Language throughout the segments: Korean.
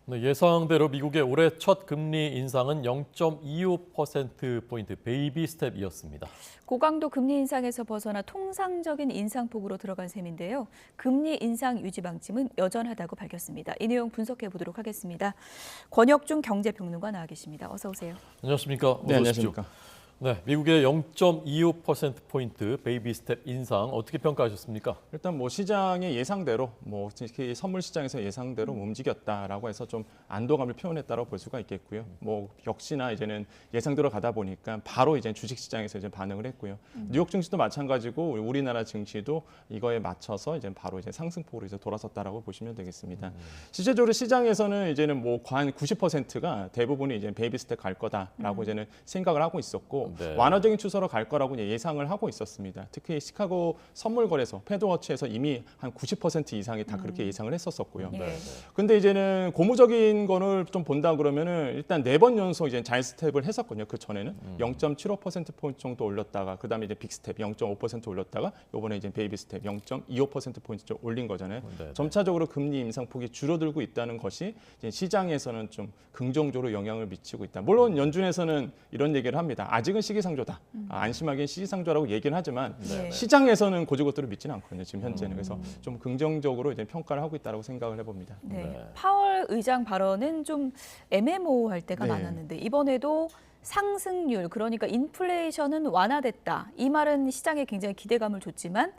네, 예상대로 미국의 올해 첫 금리 인상은 0.25%포인트 베이비 스텝이었습니다. 고강도 금리 인상에서 벗어나 통상적인 인상폭으로 들어간 셈인데요. 금리 인상 유지 방침은 여전하다고 밝혔습니다. 이 내용 분석해 보도록 하겠습니다. 권혁중 경제평론가 나와 계십니다. 어서 오세요. 안녕하십니까? 네, 안녕하십니까? 네, 미국의 0.25%포인트 베이비 스텝 인상 어떻게 평가하셨습니까? 일단 뭐 시장의 예상대로 특히 선물 시장에서 예상대로 움직였다라고 해서 좀 안도감을 표현했다고 볼 수가 있겠고요. 뭐 역시나 이제는 예상대로 가다 보니까 바로 이제 주식 시장에서 이제 반응을 했고요. 뉴욕 증시도 마찬가지고 우리나라 증시도 이거에 맞춰서 이제 바로 이제 상승폭으로 이제 돌아섰다라고 보시면 되겠습니다. 실제적으로 시장에서는 이제는 뭐 한 90%가 대부분이 이제 베이비 스텝 갈 거다라고 이제는 생각을 하고 있었고. 네. 완화적인 추세로 갈 거라고 예상을 하고 있었습니다. 특히 시카고 선물거래소 패드워치에서 이미 한 90% 이상이 다 그렇게 예상을 했었었고요. 네. 근데 이제는 고무적인 거를 좀 본다 그러면은 일단 4번 연속 이제 자이 스텝을 했었거든요. 그 전에는 0.75%포인트 정도 올렸다가 그다음에 이제 빅 스텝 0.5% 올렸다가 이번에 이제 베이비 스텝 0.25%포인트 좀 올린 거잖아요. 네. 점차적으로 금리 인상폭이 줄어들고 있다는 것이 이제 시장에서는 좀 긍정적으로 영향을 미치고 있다. 물론 연준에서는 이런 얘기를 합니다. 아직은 시기상조다. 안심하기엔 시기상조라고 얘기는 하지만 네. 시장에서는 고지고대로 믿지는 않거든요. 지금 현재는. 그래서 좀 긍정적으로 이제 평가를 하고 있다고 생각을 해봅니다. 네. 네. 파월 의장 발언은 좀 애매모호할 때가 네. 많았는데 이번에도 상승률, 그러니까 인플레이션은 완화됐다. 이 말은 시장에 굉장히 기대감을 줬지만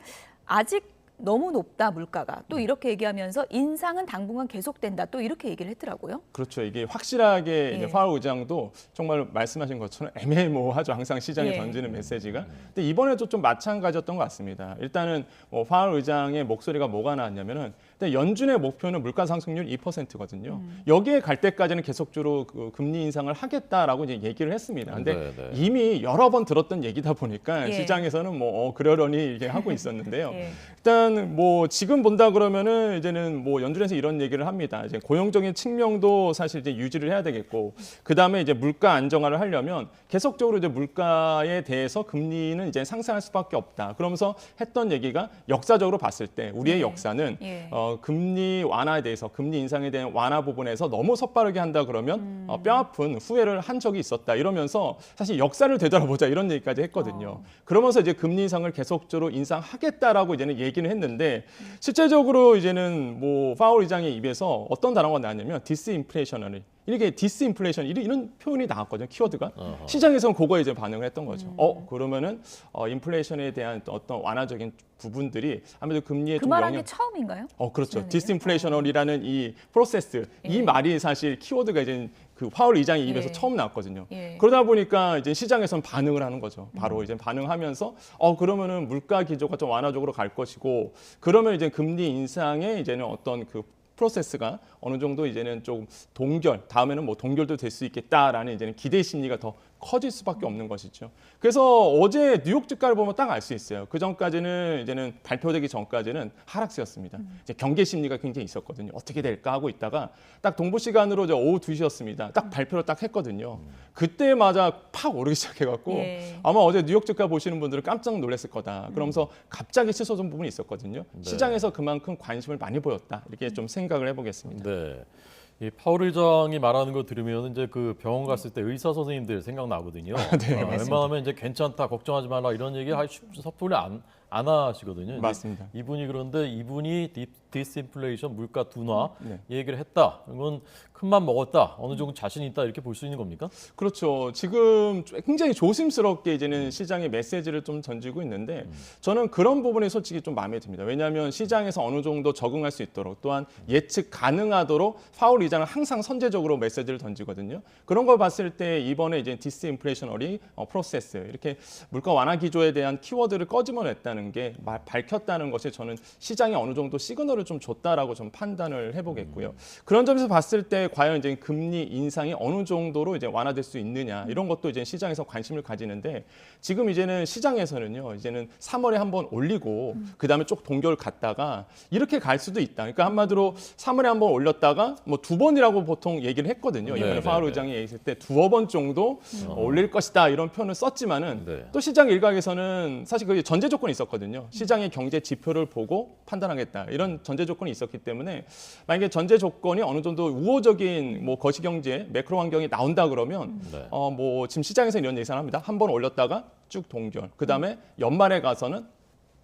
아직 너무 높다, 물가가. 또 이렇게 얘기하면서 인상은 당분간 계속된다. 또 이렇게 얘기를 했더라고요. 그렇죠. 이게 확실하게 예. 이제 파월 의장도 정말 말씀하신 것처럼 애매모호하죠. 항상 시장에 예. 던지는 메시지가. 근데 이번에도 좀 마찬가지였던 것 같습니다. 일단은 파월 의장의 목소리가 뭐가 나왔냐면은 근데 연준의 목표는 물가 상승률 2%거든요. 여기에 갈 때까지는 계속적으로 그 금리 인상을 하겠다라고 이제 얘기를 했습니다. 근데 네, 네. 이미 여러 번 들었던 얘기다 보니까 예. 시장에서는 그러려니 이게 하고 있었는데요. 예. 일단 뭐 지금 본다 그러면은 이제는 뭐 연준에서 이런 얘기를 합니다. 이제 고용적인 측면도 사실 이제 유지를 해야 되겠고, 그 다음에 이제 물가 안정화를 하려면 계속적으로 이제 물가에 대해서 금리는 이제 상승할 수밖에 없다. 그러면서 했던 얘기가 역사적으로 봤을 때 우리의 네. 역사는 예. 금리 완화에 대해서 금리 인상에 대한 완화 부분에서 너무 섣바르게 한다 그러면 뼈아픈 후회를 한 적이 있었다. 이러면서 사실 역사를 되돌아보자 이런 얘기까지 했거든요. 그러면서 이제 금리 인상을 계속적으로 인상하겠다라고 이제는 얘기는 했는데 실제적으로 이제는 뭐 파월 의장의 입에서 어떤 단어가 나왔냐면 디스인플레이셔너리 이렇게 디스인플레이션 이런 표현이 나왔거든요. 키워드가 시장에서는 그거에 이제 반응을 했던 거죠. 그러면은 인플레이션에 대한 어떤 완화적인 부분들이 아무래도 금리에 그 좀 말한 영향. 게 처음인가요? 그렇죠. 지난해에는? 디스인플레이셔널이라는 이 프로세스, 이 예. 말이 사실 키워드가 이제 그 파월 의장의 입에서 예. 처음 나왔거든요. 예. 그러다 보니까 이제 시장에서는 반응을 하는 거죠. 바로 이제 반응하면서 그러면은 물가 기조가 좀 완화적으로 갈 것이고, 그러면 이제 금리 인상에 이제는 어떤 그 프로세스가 어느 정도 이제는 좀 다음에는 뭐 동결도 될 수 있겠다라는 이제는 기대 심리가 더 커질 수밖에 없는 것이죠. 그래서 어제 뉴욕 주가를 보면 딱 알 수 있어요. 그 전까지는 이제는 발표되기 전까지는 하락세였습니다. 이제 경계 심리가 굉장히 있었거든요. 어떻게 될까 하고 있다가 딱 동부 시간으로 이제 오후 2시였습니다. 딱 발표를 딱 했거든요. 그때마저 팍 오르기 시작해갖고 예. 아마 어제 뉴욕 주가 보시는 분들은 깜짝 놀랐을 거다. 그러면서 갑자기 치솟은 부분이 있었거든요. 시장에서 그만큼 관심을 많이 보였다. 이렇게 좀 생각을 해보겠습니다. 네. 이 파월 의장이 말하는 거 들으면 이제 그 병원 갔을 때 의사 선생님들 생각나거든요. 웬만하면 이제 괜찮다, 걱정하지 말라 이런 얘기 섣불리 안 하시거든요. 맞습니다. 그런데 이분이 디스인플레이션 물가 둔화 네. 얘기를 했다. 이건 큰맘 먹었다. 어느 정도 자신 있다 이렇게 볼 수 있는 겁니까? 그렇죠. 지금 굉장히 조심스럽게 이제는 시장에 메시지를 좀 던지고 있는데 저는 그런 부분이 솔직히 좀 마음에 듭니다. 왜냐하면 시장에서 어느 정도 적응할 수 있도록 또한 예측 가능하도록 파월 의장은 항상 선제적으로 메시지를 던지거든요. 그런 걸 봤을 때 이번에 이제 디스인플레이셔너리 프로세스 이렇게 물가 완화 기조에 대한 키워드를 꺼집어냈다는 게 밝혔다는 것이 저는 시장에 어느 정도 시그널을 좀 줬다라고 좀 판단을 해보겠고요. 그런 점에서 봤을 때 과연 이제 금리 인상이 어느 정도로 이제 완화될 수 있느냐 이런 것도 이제 시장에서 관심을 가지는데 지금 이제는 시장에서는요 이제는 3월에 한번 올리고 그 다음에 쭉 동결 갔다가 이렇게 갈 수도 있다. 그러니까 한마디로 3월에 한번 올렸다가 뭐 2번이라고 보통 얘기를 했거든요. 이번에 네, 파월 네, 의장이 얘기했을 때 2번 정도 올릴 것이다 이런 표현을 썼지만은 네. 또 시장 일각에서는 사실 그게 전제 조건이 있었거든요. 있었거든요. 시장의 경제 지표를 보고 판단하겠다 이런 전제 조건이 있었기 때문에 만약에 전제 조건이 어느 정도 우호적인 뭐 거시경제 매크로 환경이 나온다 그러면 네. 뭐 지금 시장에서 이런 예상합니다. 한 번 올렸다가 쭉 동결. 그다음에 연말에 가서는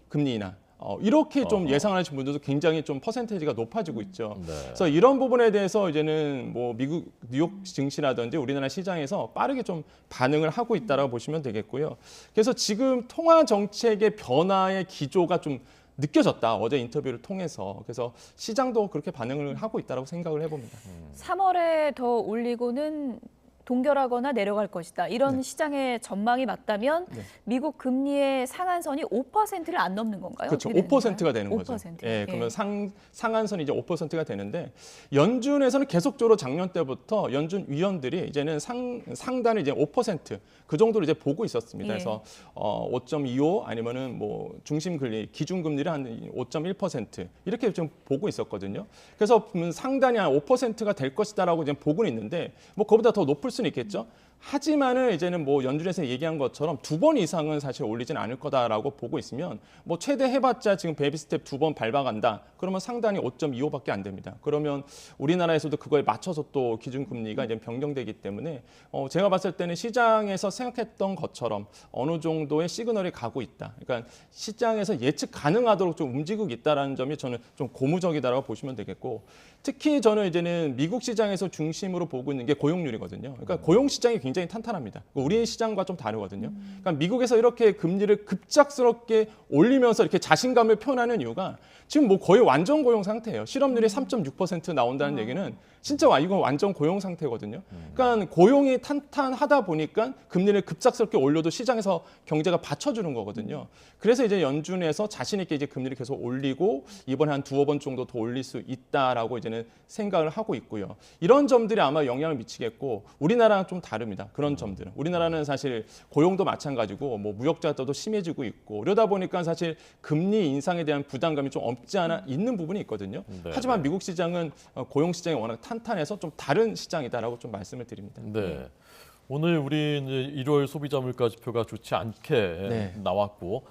금리 인하. 이렇게 좀 예상을 하시는 분들도 굉장히 좀 퍼센테이지가 높아지고 있죠. 네. 그래서 이런 부분에 대해서 이제는 뭐 미국 뉴욕 증시라든지 우리나라 시장에서 빠르게 좀 반응을 하고 있다라고 보시면 되겠고요. 그래서 지금 통화 정책의 변화의 기조가 좀 느껴졌다. 어제 인터뷰를 통해서. 그래서 시장도 그렇게 반응을 하고 있다라고 생각을 해봅니다. 3월에 더 올리고는 동결하거나 내려갈 것이다. 이런 시장의 전망이 맞다면 미국 금리의 상한선이 5%를 안 넘는 건가요? 그렇죠. 어떻게 되는 5%가 건가요? 되는 거죠. 5%. 예, 그러면 상한선이 이제 5%가 되는데 연준에서는 계속적으로 작년 때부터 연준 위원들이 이제는 상단을 이제 5%그 정도로 이제 보고 있었습니다. 예. 그래서 5.25 아니면은 뭐 중심 금리, 기준 금리를 한 5.1% 이렇게 좀 보고 있었거든요. 그래서 상단이 한 5%가 될 것이다라고 이제 보고는 있는데 뭐 그보다 더 높을 수는 있겠죠. 하지만은 이제는 뭐 연준에서 얘기한 것처럼 2번 이상은 사실 올리진 않을 거다라고 보고 있으면 뭐 최대 해봤자 지금 베이비 스텝 2번 밟아간다. 그러면 상단이 5.25밖에 안 됩니다. 그러면 우리나라에서도 그거에 맞춰서 또 기준 금리가 이제 변경되기 때문에 제가 봤을 때는 시장에서 생각했던 것처럼 어느 정도의 시그널이 가고 있다. 그러니까 시장에서 예측 가능하도록 좀 움직이고 있다라는 점이 저는 좀 고무적이다라고 보시면 되겠고 특히 저는 이제는 미국 시장에서 중심으로 보고 있는 게 고용률이거든요. 그러니까 고용 시장이 굉장히 탄탄합니다. 우리 시장과 좀 다르거든요. 그러니까 미국에서 이렇게 금리를 급작스럽게 올리면서 이렇게 자신감을 표현하는 이유가 지금 뭐 거의 완전 고용 상태예요. 실업률이 3.6% 나온다는 얘기는 진짜 이건 완전 고용 상태거든요. 그러니까 고용이 탄탄하다 보니까 금리를 급작스럽게 올려도 시장에서 경제가 받쳐주는 거거든요. 그래서 이제 연준에서 자신 있게 이제 금리를 계속 올리고 이번에 한 2-5번 정도 더 올릴 수 있다라고 이제는 생각을 하고 있고요. 이런 점들이 아마 영향을 미치겠고 우리나라랑 좀 다릅니다. 그런 점들은. 우리나라는 사실 고용도 마찬가지고 뭐 무역자도 심해지고 있고 이러다 보니까 사실 금리 인상에 대한 부담감이 좀 없지 않아 있는 부분이 있거든요. 네, 하지만 미국 시장은 고용 시장이 워낙 탄탄해서 좀 다른 시장이다라고 좀 말씀을 드립니다. 네. 오늘 우리 이제 1월 소비자 물가 지표가 좋지 않게 나왔고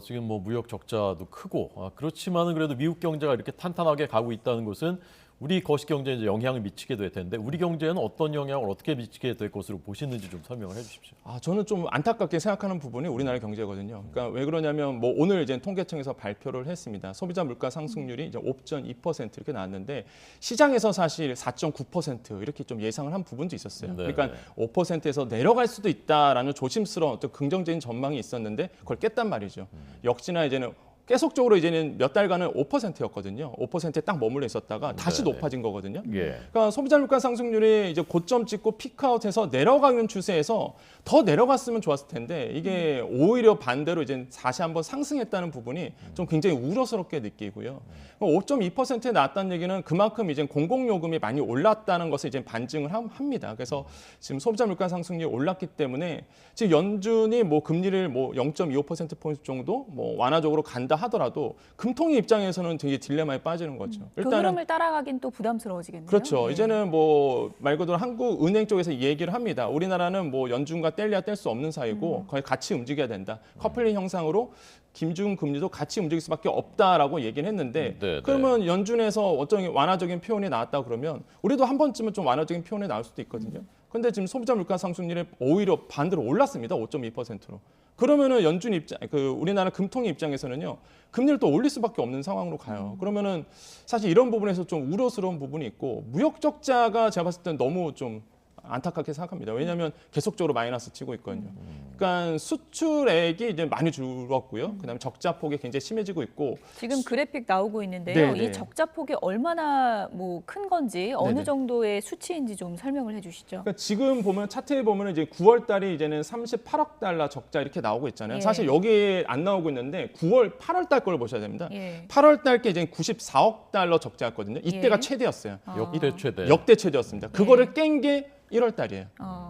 지금 뭐 무역 적자도 크고 그렇지만은 그래도 미국 경제가 이렇게 탄탄하게 가고 있다는 것은 우리 거시 경제에 이제 영향을 미치게 될 텐데 우리 경제에는 어떤 영향을 어떻게 미치게 될 것으로 보시는지 좀 설명을 해주십시오. 저는 좀 안타깝게 생각하는 부분이 우리나라 경제거든요. 그러니까 왜 그러냐면 뭐 오늘 이제 통계청에서 발표를 했습니다. 소비자 물가 상승률이 이제 5.2% 이렇게 나왔는데 시장에서 사실 4.9% 이렇게 좀 예상을 한 부분도 있었어요. 네. 그러니까 5%에서 내려갈 수도 있다라는 조심스러운 어떤 긍정적인 전망이 있었는데 그걸 깼단 말이죠. 역시나 이제는 계속적으로 이제는 몇 달간은 5%였거든요. 5%에 딱 머물러 있었다가 다시 네네. 높아진 거거든요. 예. 그러니까 소비자 물가 상승률이 이제 고점 찍고 피크아웃해서 내려가는 추세에서 더 내려갔으면 좋았을 텐데 이게 오히려 반대로 이제 다시 한번 상승했다는 부분이 좀 굉장히 우려스럽게 느끼고요. 5.2%에 나왔다는 얘기는 그만큼 이제 공공요금이 많이 올랐다는 것을 이제 반증을 합니다. 그래서 지금 소비자 물가 상승률이 올랐기 때문에 지금 연준이 뭐 금리를 뭐 0.25%포인트 정도 뭐 완화적으로 간다 하더라도 금통위 입장에서는 되게 딜레마에 빠지는 거죠. 그 흐름을 따라가긴 또 부담스러워지겠네요. 그렇죠. 예. 이제는 뭐 말 그대로 한국은행 쪽에서 얘기를 합니다. 우리나라는 뭐 연준과 뗄래야 뗄 수 없는 사이고 거의 같이 움직여야 된다. 커플링 형상으로 김중 금리도 같이 움직일 수밖에 없다라고 얘기는 했는데 그러면 연준에서 어떤 완화적인 표현이 나왔다 그러면 우리도 한 번쯤은 좀 완화적인 표현이 나올 수도 있거든요. 근데 지금 소비자 물가 상승률이 오히려 반대로 올랐습니다. 5.2%로. 그러면은 연준 입장, 우리나라 금통위 입장에서는요, 금리를 또 올릴 수밖에 없는 상황으로 가요. 그러면은 사실 이런 부분에서 좀 우려스러운 부분이 있고 무역 적자가 제가 봤을 때는 너무 좀 안타깝게 생각합니다. 왜냐하면 계속적으로 마이너스 치고 있거든요. 그러니까 수출액이 이제 많이 줄었고요. 그다음에 적자 폭이 굉장히 심해지고 있고 지금 그래픽 나오고 있는데요. 네네. 이 적자 폭이 얼마나 뭐 큰 건지 어느 네네. 정도의 수치인지 좀 설명을 해주시죠. 그러니까 지금 보면 차트에 보면 이제 9월 달이 이제는 38억 달러 적자 이렇게 나오고 있잖아요. 예. 사실 여기에 안 나오고 있는데 9월, 8월 달 걸 보셔야 됩니다. 예. 8월 달께 이제 94억 달러 적자였거든요. 이때가 예. 최대였어요. 역대 최대. 역대 최대였습니다. 그거를 깬 게 1월 달이에요.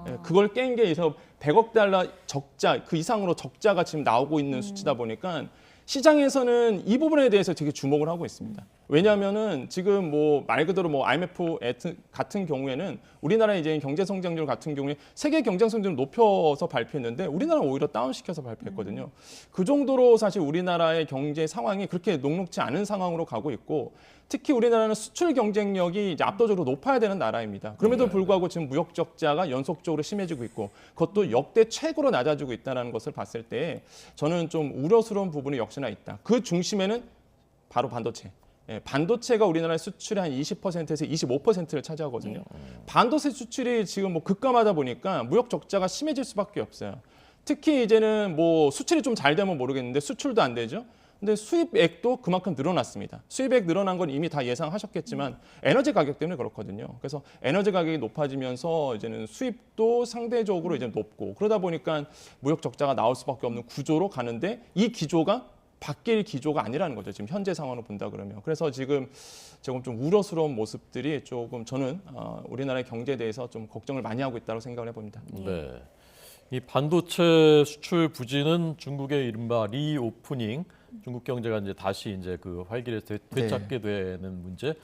예, 그걸 깬 게 그래서 100억 달러 적자 그 이상으로 적자가 지금 나오고 있는 수치다 보니까 시장에서는 이 부분에 대해서 되게 주목을 하고 있습니다. 왜냐하면은 지금 뭐 말 그대로 뭐 IMF 같은 경우에는 우리나라의 이제 경제 성장률 같은 경우에 세계 경제 성장률을 높여서 발표했는데 우리나라는 오히려 다운시켜서 발표했거든요. 그 정도로 사실 우리나라의 경제 상황이 그렇게 녹록지 않은 상황으로 가고 있고 특히 우리나라는 수출 경쟁력이 이제 압도적으로 높아야 되는 나라입니다. 그럼에도 불구하고 지금 무역 적자가 연속적으로 심해지고 있고 그것도 역대 최고로 낮아지고 있다는 것을 봤을 때 저는 좀 우려스러운 부분이 역시나 있다. 그 중심에는 바로 반도체. 예, 반도체가 우리나라의 수출의 한 20%에서 25%를 차지하거든요. 반도체 수출이 지금 뭐 급감하다 보니까 무역 적자가 심해질 수밖에 없어요. 특히 이제는 뭐 수출이 좀 잘 되면 모르겠는데 수출도 안 되죠. 근데 수입액도 그만큼 늘어났습니다. 수입액 늘어난 건 이미 다 예상하셨겠지만 에너지 가격 때문에 그렇거든요. 그래서 에너지 가격이 높아지면서 이제는 수입도 상대적으로 이제 높고 그러다 보니까 무역 적자가 나올 수밖에 없는 구조로 가는데 이 기조가 바뀔 기조가 아니라는 거죠. 지금 현재 상황으로 본다 그러면. 그래서 지금 좀 우려스러운 모습들이 조금 저는 우리나라의 경제에 대해서 좀 걱정을 많이 하고 있다고 생각을 해봅니다. 네. 이 반도체 수출 부진은 중국의 이른바 리오프닝, 중국 경제가 이제 다시 이제 그 활기를 되찾게 되는 문제.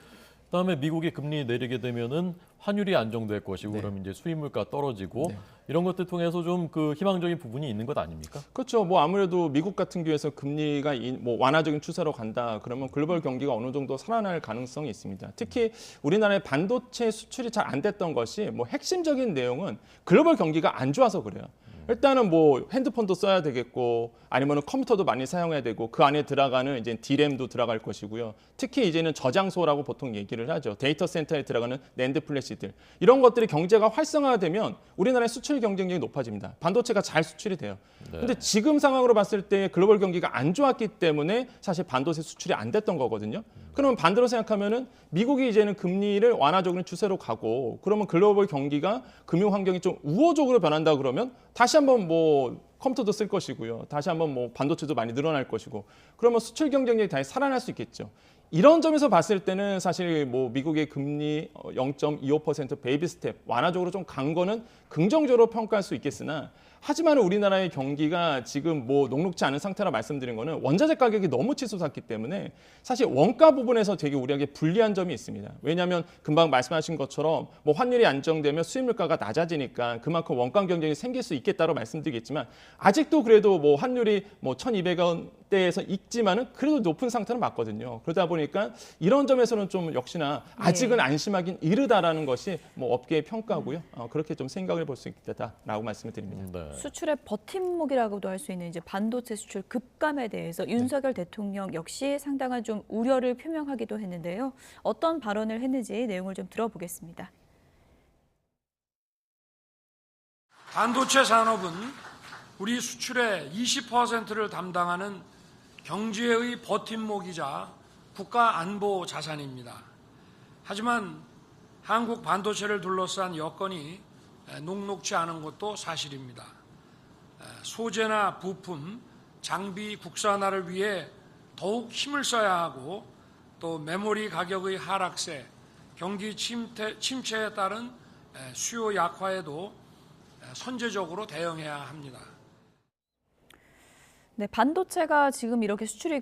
그다음에 미국이 금리 내리게 되면은 환율이 안정될 것이고 그럼 이제 수입 물가 떨어지고 이런 것들 통해서 좀 그 희망적인 부분이 있는 것 아닙니까? 그렇죠. 뭐 아무래도 미국 같은 경우에서 금리가 뭐 완화적인 추세로 간다. 그러면 글로벌 경기가 어느 정도 살아날 가능성이 있습니다. 특히 우리나라의 반도체 수출이 잘 안 됐던 것이 뭐 핵심적인 내용은 글로벌 경기가 안 좋아서 그래요. 일단은 뭐 핸드폰도 써야 되겠고 아니면은 컴퓨터도 많이 사용해야 되고 그 안에 들어가는 이제 D램도 들어갈 것이고요. 특히 이제는 저장소라고 보통 얘기를 하죠. 데이터 센터에 들어가는 낸드 플래시들. 이런 것들이 경제가 활성화되면 우리나라의 수출 경쟁력이 높아집니다. 반도체가 잘 수출이 돼요. 근데 지금 상황으로 봤을 때 글로벌 경기가 안 좋았기 때문에 사실 반도체 수출이 안 됐던 거거든요. 그러면 반대로 생각하면은 미국이 이제는 금리를 완화적인 추세로 가고 그러면 글로벌 경기가 금융 환경이 좀 우호적으로 변한다 그러면 다시 한번 뭐 컴퓨터도 쓸 것이고요. 다시 한번 뭐 반도체도 많이 늘어날 것이고 그러면 수출 경쟁력이 다시 살아날 수 있겠죠. 이런 점에서 봤을 때는 사실 뭐 미국의 금리 0.25% 베이비 스텝 완화적으로 좀 간 거는 긍정적으로 평가할 수 있겠으나 하지만 우리나라의 경기가 지금 뭐 녹록지 않은 상태라 말씀드린 거는 원자재 가격이 너무 치솟았기 때문에 사실 원가 부분에서 되게 우리에게 불리한 점이 있습니다. 왜냐하면 금방 말씀하신 것처럼 뭐 환율이 안정되면 수입 물가가 낮아지니까 그만큼 원가 경쟁이 생길 수 있겠다고 말씀드리겠지만 아직도 그래도 뭐 환율이 뭐 1,200원대에서 있지만은 그래도 높은 상태는 맞거든요. 그러다 보니까 이런 점에서는 좀 역시나 아직은 안심하긴 이르다라는 것이 뭐 업계의 평가고요. 그렇게 좀 생각을 볼 수 있다라고 말씀을 드립니다. 수출의 버팀목이라고도 할 수 있는 이제 반도체 수출 급감에 대해서 윤석열 대통령 역시 상당한 좀 우려를 표명하기도 했는데요. 어떤 발언을 했는지 내용을 좀 들어보겠습니다. 반도체 산업은 우리 수출의 20%를 담당하는 경제의 버팀목이자 국가 안보 자산입니다. 하지만 한국 반도체를 둘러싼 여건이 녹록지 않은 것도 사실입니다. 소재나 부품, 장비 국산화를 위해 더욱 힘을 써야 하고 또 메모리 가격의 하락세, 경기 침체에 따른 수요 약화에도 선제적으로 대응해야 합니다. 네, 반도체가 지금 이렇게 수출이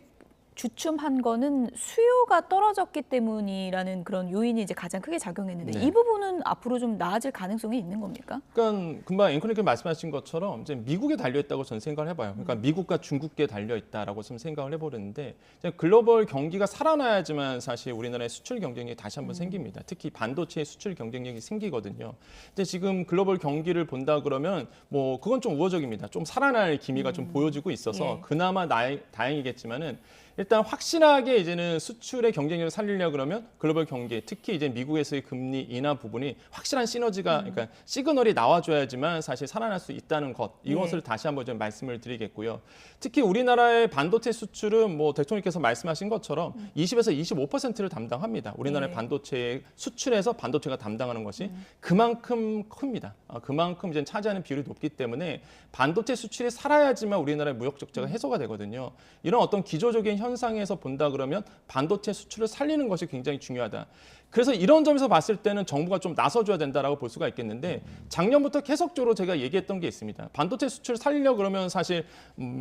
주춤한 거는 수요가 떨어졌기 때문이라는 그런 요인이 이제 가장 크게 작용했는데 이 부분은 앞으로 좀 나아질 가능성이 있는 겁니까? 그러니까 금방 앵커님께서 말씀하신 것처럼 이제 미국에 달려 있다고 저는 생각을 해봐요. 그러니까 미국과 중국에 달려 있다라고 좀 생각을 해보는데 글로벌 경기가 살아나야지만 사실 우리나라의 수출 경쟁력이 다시 한번 생깁니다. 특히 반도체의 수출 경쟁력이 생기거든요. 근데 지금 글로벌 경기를 본다 그러면 뭐 그건 좀 우호적입니다. 좀 살아날 기미가 좀 보여지고 있어서 그나마 다행이겠지만은. 일단 확실하게 이제는 수출의 경쟁력을 살리려 그러면 글로벌 경기, 특히 이제 미국에서의 금리 인하 부분이 확실한 시너지가, 그러니까 시그널이 나와줘야지만 사실 살아날 수 있다는 것, 이것을 다시 한번 좀 말씀을 드리겠고요. 특히 우리나라의 반도체 수출은 뭐 대통령께서 말씀하신 것처럼 20에서 25%를 담당합니다. 우리나라의 반도체 수출에서 반도체가 담당하는 것이 그만큼 큽니다. 그만큼 이제 차지하는 비율이 높기 때문에 반도체 수출이 살아야지만 우리나라의 무역 적자가 해소가 되거든요. 이런 어떤 기조적인 현상에서 본다 그러면 반도체 수출을 살리는 것이 굉장히 중요하다. 그래서 이런 점에서 봤을 때는 정부가 좀 나서줘야 된다라고 볼 수가 있겠는데 작년부터 계속적으로 제가 얘기했던 게 있습니다. 반도체 수출 살리려고 그러면 사실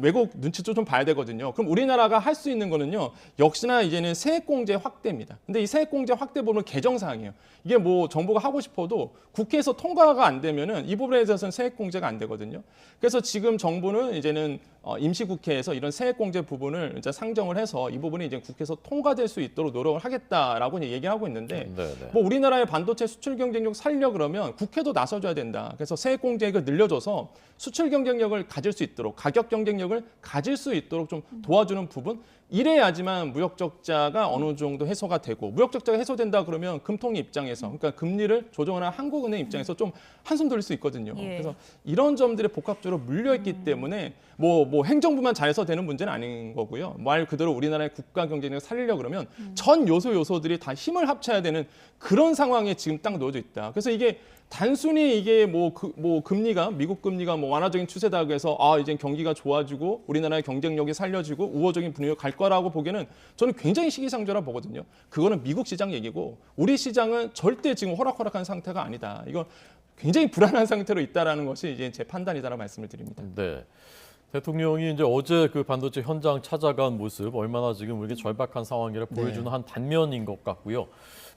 외국 눈치도 좀 봐야 되거든요. 그럼 우리나라가 할 수 있는 거는요. 역시나 이제는 세액공제 확대입니다. 근데 이 세액공제 확대 부분은 개정사항이에요. 이게 뭐 정부가 하고 싶어도 국회에서 통과가 안 되면은 이 부분에 대해서는 세액공제가 안 되거든요. 그래서 지금 정부는 이제는 임시국회에서 이런 세액공제 부분을 이제 상정을 해서 이 부분이 이제 국회에서 통과될 수 있도록 노력을 하겠다라고 이제 얘기하고 있는데 뭐 우리나라의 반도체 수출 경쟁력 살려 그러면 국회도 나서줘야 된다. 그래서 세액공제액을 늘려줘서 수출 경쟁력을 가질 수 있도록 가격 경쟁력을 가질 수 있도록 좀 도와주는 부분 이래야지만 무역 적자가 어느 정도 해소가 되고 무역 적자가 해소된다 그러면 금통위 입장에서 그러니까 금리를 조정하는 한국은행 입장에서 좀 한숨 돌릴 수 있거든요. 예. 그래서 이런 점들이 복합적으로 물려있기 때문에 뭐 행정부만 잘해서 되는 문제는 아닌 거고요. 말 그대로 우리나라의 국가 경쟁력을 살리려고 그러면 전 요소들이 다 힘을 합쳐야 되는 그런 상황에 지금 딱 놓여져 있다. 그래서 이게 단순히 이게 뭐 금리가 미국 금리가 뭐 완화적인 추세다 그래서 이제 경기가 좋아지고 우리나라의 경쟁력이 살려지고 우호적인 분위기로 갈 거라고 보기에는 저는 굉장히 시기상조라 보거든요. 그거는 미국 시장 얘기고 우리 시장은 절대 지금 호락호락한 상태가 아니다. 이건 굉장히 불안한 상태로 있다라는 것이 이제 제 판단이다라고 말씀을 드립니다. 네. 대통령이 이제 어제 그 반도체 현장 찾아간 모습 얼마나 지금 우리에게 절박한 상황이라 보여주는 한 단면인 것 같고요.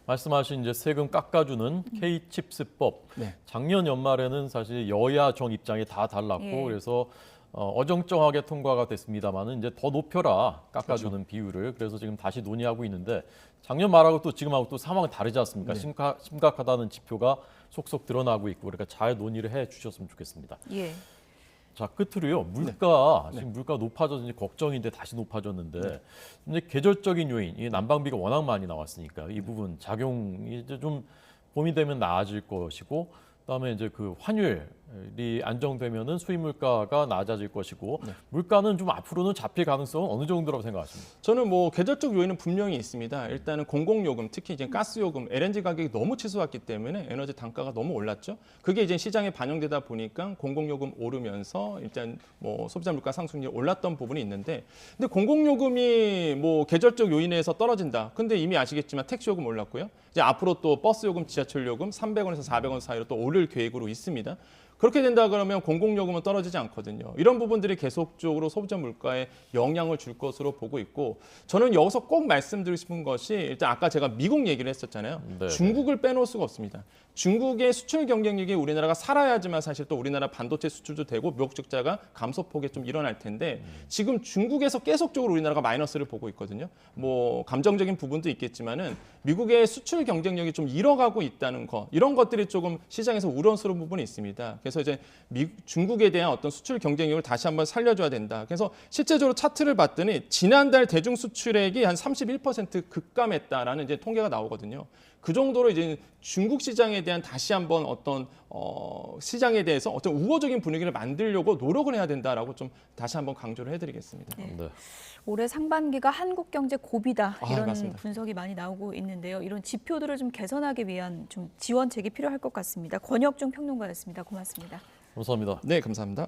말씀하신 이제 세금 깎아주는 K-칩스법 작년 연말에는 사실 여야 정 입장이 다 달랐고 그래서 어정쩡하게 통과가 됐습니다만은 이제 더 높여라 깎아주는 그렇죠. 비율을 그래서 지금 다시 논의하고 있는데 작년 말하고 또 지금하고 또 상황이 다르지 않습니까? 심각하다는 지표가 속속 드러나고 있고 그러니까 잘 논의를 해 주셨으면 좋겠습니다. 예. 자, 끝으로요. 물가, 지금 물가 높아졌는지 걱정인데 다시 높아졌는데 이제 계절적인 요인, 이 난방비가 워낙 많이 나왔으니까 이 부분 작용이 이제 좀 봄이 되면 나아질 것이고 그다음에 이제 그 환율이 안정되면은 수입 물가가 낮아질 것이고 물가는 좀 앞으로는 잡힐 가능성은 어느 정도라고 생각하십니까? 저는 뭐 계절적 요인은 분명히 있습니다. 일단은 공공요금, 특히 이제 가스요금, LNG 가격이 너무 치솟았기 때문에 에너지 단가가 너무 올랐죠. 그게 이제 시장에 반영되다 보니까 공공요금 오르면서 일단 뭐 소비자 물가 상승률이 올랐던 부분이 있는데, 근데 공공요금이 뭐 계절적 요인에서 떨어진다. 근데 이미 아시겠지만 택시요금 올랐고요. 이제 앞으로 또 버스요금, 지하철요금 300원에서 400원 사이로 또 오를 계획으로 있습니다. 그렇게 된다 그러면 공공요금은 떨어지지 않거든요. 이런 부분들이 계속적으로 소비자 물가에 영향을 줄 것으로 보고 있고 저는 여기서 꼭 말씀드리고 싶은 것이 일단 아까 제가 미국 얘기를 했었잖아요. 네네. 중국을 빼놓을 수가 없습니다. 중국의 수출 경쟁력이 우리나라가 살아야지만 사실 또 우리나라 반도체 수출도 되고 무역 적자가 감소폭에 좀 일어날 텐데 지금 중국에서 계속적으로 우리나라가 마이너스를 보고 있거든요. 뭐 감정적인 부분도 있겠지만은 미국의 수출 경쟁력이 좀 잃어가고 있다는 거 이런 것들이 조금 시장에서 우려스러운 부분이 있습니다. 그래서 이제 중국에 대한 어떤 수출 경쟁력을 다시 한번 살려줘야 된다. 그래서 실제적으로 차트를 봤더니 지난달 대중 수출액이 한 31% 급감했다라는 이제 통계가 나오거든요. 그 정도로 이제 중국 시장에 대한 다시 한번 어떤 시장에 대해서 어떤 우호적인 분위기를 만들려고 노력을 해야 된다라고 좀 다시 한번 강조를 해드리겠습니다. 네. 올해 상반기가 한국 경제 고비다 이런 맞습니다. 분석이 많이 나오고 있는데요. 이런 지표들을 좀 개선하기 위한 좀 지원책이 필요할 것 같습니다. 권혁중 평론가였습니다. 고맙습니다. 감사합니다. 네, 감사합니다.